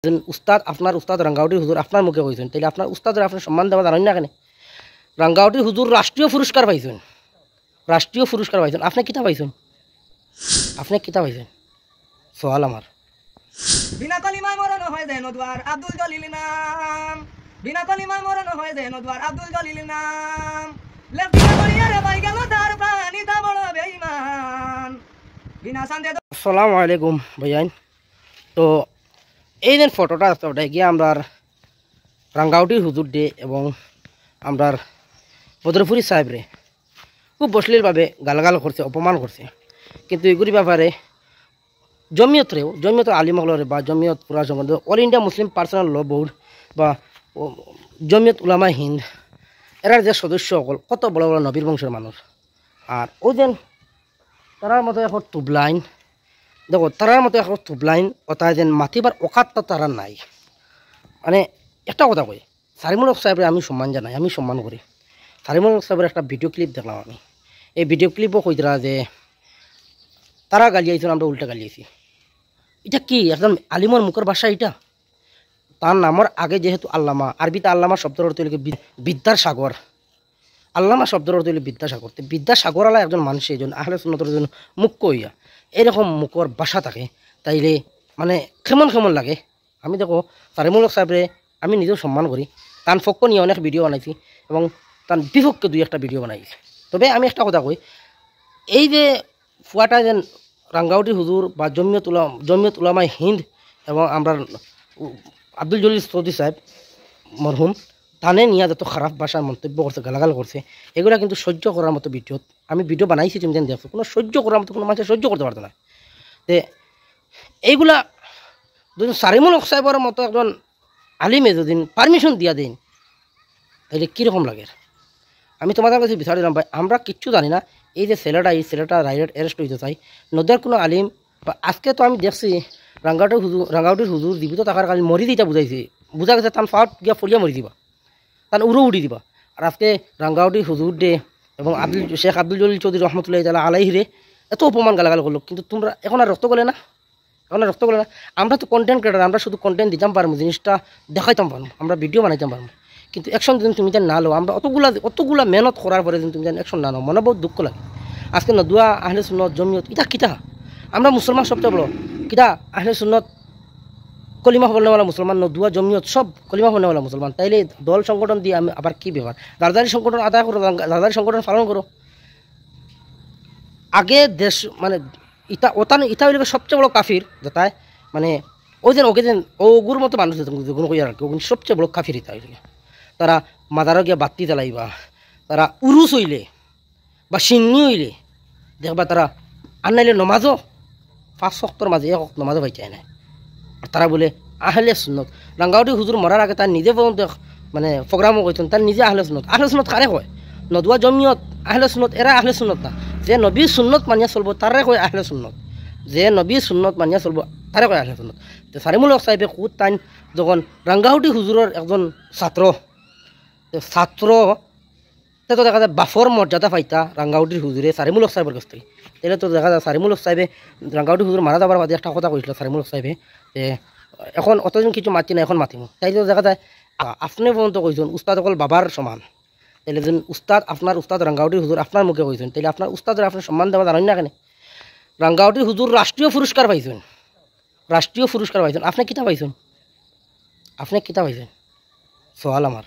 উস্তাদ আপনার উস্তাদ রাঙ্গাউটির হুজুর আপনার মুখে কইছেন, তাইলে আপনার উস্তাদের আপনার সম্মান দেওয়া জানেন না কেন? রাঙ্গাউটির হুজুর রাষ্ট্রীয় পুরস্কার পাইছেন, রাষ্ট্রীয় পুরস্কার পাইছেন। আপনি কিতা পাইছেন? আপনি কিতা পাইছেন? সওয়াল আমার। বিনা কলিমায় মরণ হয় যেন দ্বার আব্দুল জলিল নাম, বিনা কলিমায় মরণ হয় যেন দ্বার আব্দুল জলিল নাম। লেফটিনা করিয়ারে পাই গেল তার প্রাণী তা বড় বেঈমান। বিনা শান্তে আসসালামু আলাইকুম ভাইয়ান। তো এই যে ফটোটা আছে ওটা গিয়ে আমরা রাঙ্গাউটির হুজুর ডে এবং আমরা বদরপুরি সাহেবরে খুব বসলিলভাবে গালাগাল করছে, অপমান করছে। কিন্তু এগুলি ব্যাপারে জমিয়ত আলিমগলরে বা জমিয়ত পুরা সংগঠন অল ইন্ডিয়া মুসলিম পার্সোনাল ল বোর্ড বা জমিয়ত উলামা হিন্দ এরার যে সদস্য সকল কত বড় বড় নবীর বংশের মানুষ। আর ওই যে তারার মতো এখন তুবলাইন দেখো, তারার মতো এখন তুবলাইন অর্থাৎ যেন মাতিবার অকাতটা তারা নাই। মানে একটা কথা কই, সারিমুল হক সাহেবের আমি সম্মান জানাই, আমি সম্মান করি। সারিমুল হক সাহেবের একটা ভিডিও ক্লিপ দেখলাম আমি। এই ভিডিও ক্লিপও কইতরা যে তারা গালিয়াইছেন, আমরা উল্টা গালিয়েছি। এটা কি একদম আলিমর মুখের ভাষা? এটা তার নামের আগে যেহেতু আল্লামা, আরবিতে আল্লামা শব্দের অর্থ হইল বিদ্যার সাগর। আল্লামা শব্দের অর্থ হইল বিদ্যাসাগর। তো বিদ্যাসাগর আলা একজন মানুষ এই জন্য আহলে সুন্নতের জন্য মুখ্য হইয়া এরকম মুখর ভাষা থাকে, তাইলে মানে কেমন কেমন লাগে। আমি দেখো সারিমুল হক সাহেবরে আমি নিজেও সম্মান করি, তার পক্ষ নিয়ে অনেক ভিডিও বানাইছি এবং তার বিপক্ষে দুই একটা ভিডিও বানাইছি। তবে আমি একটা কথা কই, এই যে ফুয়াটা যেন রাঙ্গাউটি হুজুর বা জমিয়ত উলামায়ে হিন্দ এবং আমরা আব্দুল জলিল চৌধুরী সাহেব মরহুম তানে নিয়ে যত খারাপ ভাষার মন্তব্য করছে, গালাগাল করছে, এগুলো কিন্তু সহ্য করার মতো ভিডিও আমি ভিডিও বানাইছি, তুমি যেন দেখছো। কোনো সহ্য করার মতো কোনো মানুষের সহ্য করতে পারতো না। তো এইগুলা যদি সারিমুল হক সাহেবের মতো একজন আলিমে যদি পারমিশন দিয়া দেন, তাহলে কীরকম লাগে? আমি তোমাদের কাছে বিচারিলাম ভাই, আমরা কিচ্ছু জানি না। এই যে ছেলেটা রাইট অ্যারেস্ট হইতে চাই, নদের কোনো আলিম বা আজকে তো আমি দেখছি রাঙ্গাউটির হুজুর জীবিত থাকার কারণে মরি দিটা বুঝা গেছে তার ফাউট গিয়া ফলিয়া মরি দিবা, তার উড়ো উড়ি দিবা। আর আজকে রাঙ্গাউটির হুজুর ডে এবং শেখ আব্দুল জলিল চৌধুরী রহমতুল্লাহ তাআলা আলাইহিরে এত অপমান গালাগাল করলো, কিন্তু তোমরা এখন আর রক্ত গলে না, এখন আর রক্ত গলে না। আমরা তো কন্টেন্ট ক্রিয়েটার, আমরা শুধু কন্টেন্ট দিতাম পারবো, জিনিসটা দেখাইতাম পারবো, আমরা ভিডিও বানাইতাম পারবো। কিন্তু অ্যাকশন যদি তুমি যেন না লো, আমরা অতগুলা মেহনত করার পরে যদি তুমি যেন অ্যাকশন না নাও, মনে বহুত দুঃখ লাগে। আজকে নদুয়া আহলে সুন্নত জমিয়ত এটা কিতা, আমরা মুসলমান সবচেয়ে বড় কিতা আহলে সুন্নত কলিমা হবনেওয়ালা মুসলমান, নদুয়া জমিয়ত সব কলিমা হবনেওয়ালা মুসলমান। তাইলে দল সংগঠন দিয়ে আমি আবার কী ব্যাপার? দারদারি সংগঠন আদায় করো, দারদারি সংগঠন পালন করো। আগে দেশ মানে ইটা হইলে সবচেয়ে বড় কাফির যেটায় মানে ওই যেন ওকে যেন ওগুর মতো মানুষ যেগুলো কই আর কি, ওগুলো সবচেয়ে বড় কাফির ইটা হইলে। তারা মাদারও গিয়া বাতি জ্বালাইবা, তারা উরুস হইলে বা সিন্নি হইলে দেখবা তারা আর নাইলে নমাজও 5 ওয়াক্তের মাঝে 1 ওয়াক্ত নমাজও পাই চায় না। আর তারা বলে আহলে সুন্নত। রাঙ্গাউটি হুজুর মরার আগে তার নিজে পর্যন্ত মানে প্রোগ্রামও করতেন, তার নিজে আহলে সুন্নত। আহলে সুন্নত কারে কয়? নদুয়া জমিয়ত আহলে সুন্নত, এরা আহলে সুন্নত না। যে নবী সুন্নত মানিয়া চলবো তারে কয় আহলে সুন্নত, যে নবী সুন্নত মানিয়া চলবো তারে কয় আহলে সুন্নত। তো সারিমুল হক সাহেবে খুদ তাই যখন রাঙ্গাউটি হুজুরের একজন ছাত্র তো দেখা যায় বাফর মর্যাদা পাইতা রাঙ্গাউটির হুজুরে সারিমুল হক সাহেবের কাছ থেকে। তাহলে তো দেখা যায় সারিমুল হক সাহেবে রাঙ্গাউটি হুজুর মারা যাবার বাদে একটা কথা কইছিল সারিমুল হক সাহেবে যে এখন অতজন কিছু মাতি না, এখন মাতিম। তাই তো দেখা যায় আপনি পর্যন্ত কইছেন উস্তাদ অকল বাবার সমান। তাইলে যেন আপনার উস্তাদ রাঙ্গাউটির হুজুর আপনার মুখে কইছেন, তাইলে আপনার উস্তাদের আপনার সম্মান দেওয়া জানেন না কেন? রাঙ্গাউটির হুজুর রাষ্ট্রীয় পুরস্কার পাইছেন, রাষ্ট্রীয় পুরস্কার পাইছেন। আপনি কিতা পাইছেন? আপনি কিতা পাইছেন? সওয়াল আমার।